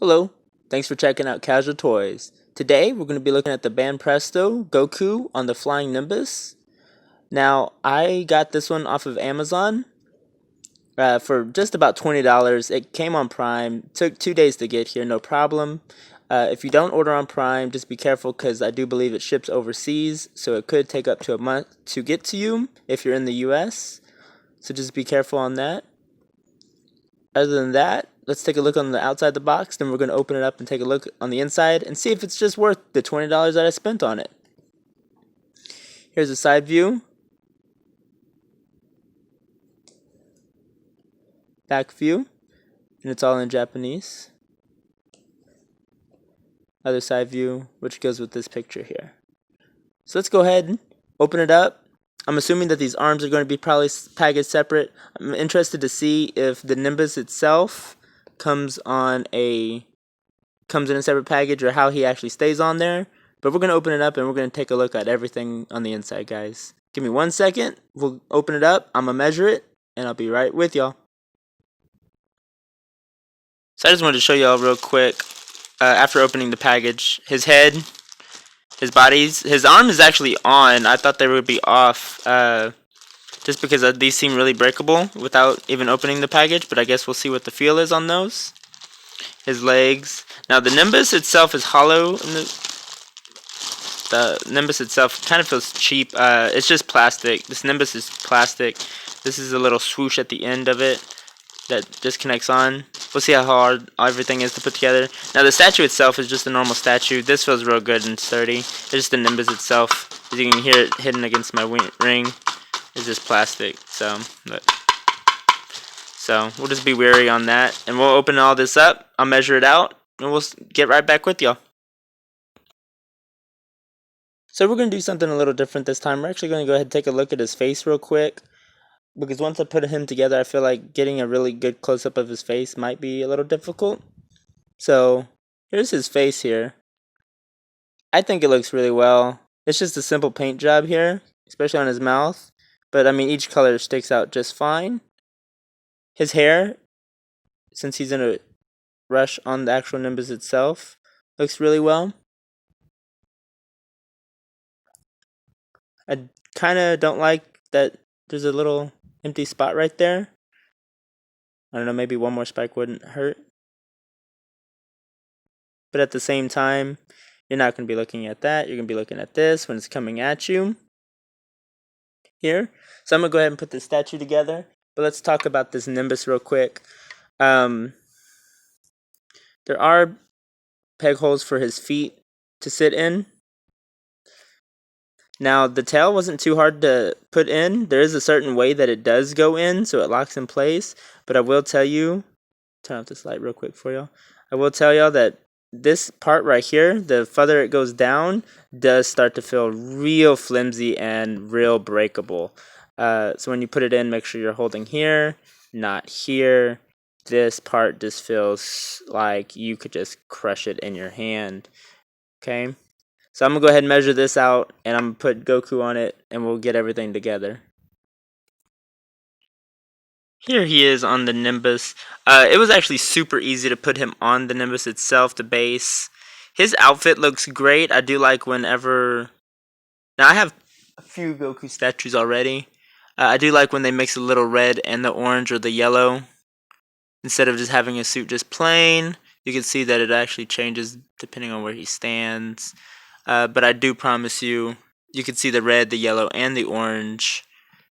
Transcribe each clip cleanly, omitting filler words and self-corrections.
Hello, thanks for checking out Casual Toys. Today we're going to be looking at the banpresto Goku on the Flying Nimbus. Now, I got this one off of Amazon for just about $20. It came on Prime, took 2 days to get here, no problem. If you don't order on Prime, just be careful because I do believe it ships overseas, so it could take up to a month to get to you if you're in the US. So just be careful on that. Other than that, let's take a look on the outside of the box, then we're going to open it up and take a look on the inside and see if it's just worth the $20 that I spent on it. Here's a side view, back view, and it's all in Japanese. Other side view, which goes with this picture here. So let's go ahead and open it up. I'm assuming that these arms are going to be probably packaged separate. I'm interested to see if the Nimbus itself comes in a separate package or how he actually stays on there. But we're going to open it up and we're going to take a look at everything on the inside, guys. Give me 1 second. We'll open it up. I'm going to measure it and I'll be right with y'all. So I just wanted to show y'all real quick, after opening the package, his head, his arm is actually on. I thought they would be off, just because these seem really breakable without even opening the package, but I guess we'll see what the feel is on those. His legs. Now the Nimbus itself is hollow. The Nimbus itself kind of feels cheap. It's just plastic. This Nimbus is plastic. This is a little swoosh at the end of it that just connects on. We'll see how hard everything is to put together. Now the statue itself is just a normal statue. This feels real good and sturdy. It's just the Nimbus itself. As you can hear it hidden against my ring. It's just plastic. So we'll just be wary on that. And we'll open all this up. I'll measure it out. And we'll get right back with y'all. So we're going to do something a little different this time. We're actually going to go ahead and take a look at his face real quick. Because once I put him together, I feel like getting a really good close-up of his face might be a little difficult. So, here's his face here. I think it looks really well. It's just a simple paint job here, especially on his mouth. But, I mean, each color sticks out just fine. His hair, since he's in a rush on the actual Nimbus itself, looks really well. I kind of don't like that there's a little empty spot right there. I don't know, maybe one more spike wouldn't hurt. But at the same time, you're not going to be looking at that. You're going to be looking at this when it's coming at you. Here. So I'm going to go ahead and put this statue together. But let's talk about this Nimbus real quick. There are peg holes for his feet to sit in. Now, the tail wasn't too hard to put in. There is a certain way that it does go in, so it locks in place. But I will tell you, turn off this light real quick for y'all. I will tell y'all that this part right here, the further it goes down, does start to feel real flimsy and real breakable. So when you put it in, make sure you're holding here, not here. This part just feels like you could just crush it in your hand. Okay? So I'm going to go ahead and measure this out, and I'm going to put Goku on it, and we'll get everything together. Here he is on the Nimbus. It was actually super easy to put him on the Nimbus itself, the base. His outfit looks great. I do like whenever... Now, I have a few Goku statues already. I do like when they mix a little red and the orange or the yellow. Instead of just having a suit just plain, you can see that it actually changes depending on where he stands. But I do promise you, you can see the red, the yellow, and the orange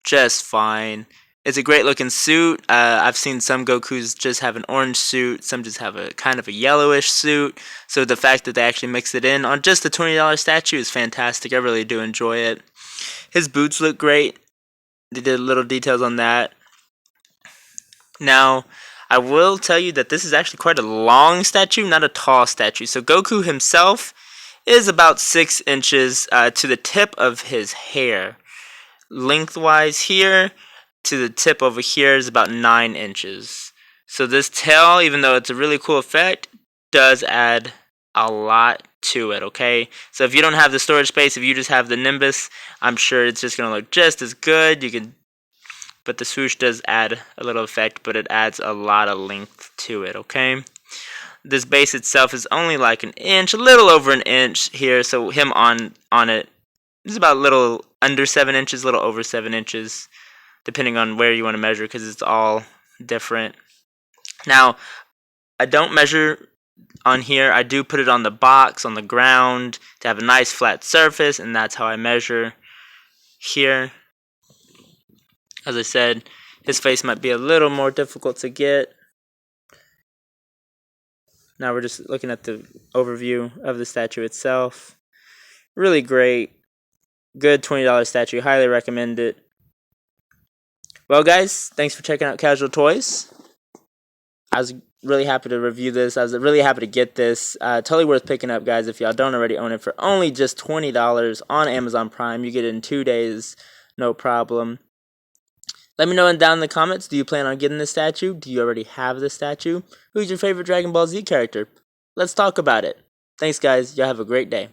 just fine. It's a great looking suit. I've seen some Gokus just have an orange suit, some just have a kind of a yellowish suit. So the fact that they actually mix it in on just the $20 statue is fantastic. I really do enjoy it. His boots look great. They did little details on that. Now, I will tell you that this is actually quite a long statue, not a tall statue. So Goku himself is about 6 inches to the tip of his hair. Lengthwise here to the tip over here is about 9 inches. So this tail, even though it's a really cool effect, does add a lot to it, okay? So if you don't have the storage space, if you just have the Nimbus, I'm sure it's just going to look just as good. But the swoosh does add a little effect, but it adds a lot of length to it, okay? this base itself is only like an inch, a little over an inch here. So him on it is about a little under 7 inches, a little over 7 inches, depending on where you want to measure, because it's all different. Now, I don't measure on here. I do put it on the box, on the ground, to have a nice flat surface, and that's how I measure here. As I said, his face might be a little more difficult to get. Now we're just looking at the overview of the statue itself. Really great. Good $20 statue. Highly recommend it. Well, guys, thanks for checking out Casual Toys. I was really happy to review this. I was really happy to get this. Totally worth picking up, guys, if y'all don't already own it. For only just $20 on Amazon Prime. You get it in 2 days. No problem. Let me know down in the comments, do you plan on getting this statue? Do you already have this statue? Who's your favorite Dragon Ball Z character? Let's talk about it. Thanks, guys. Y'all have a great day.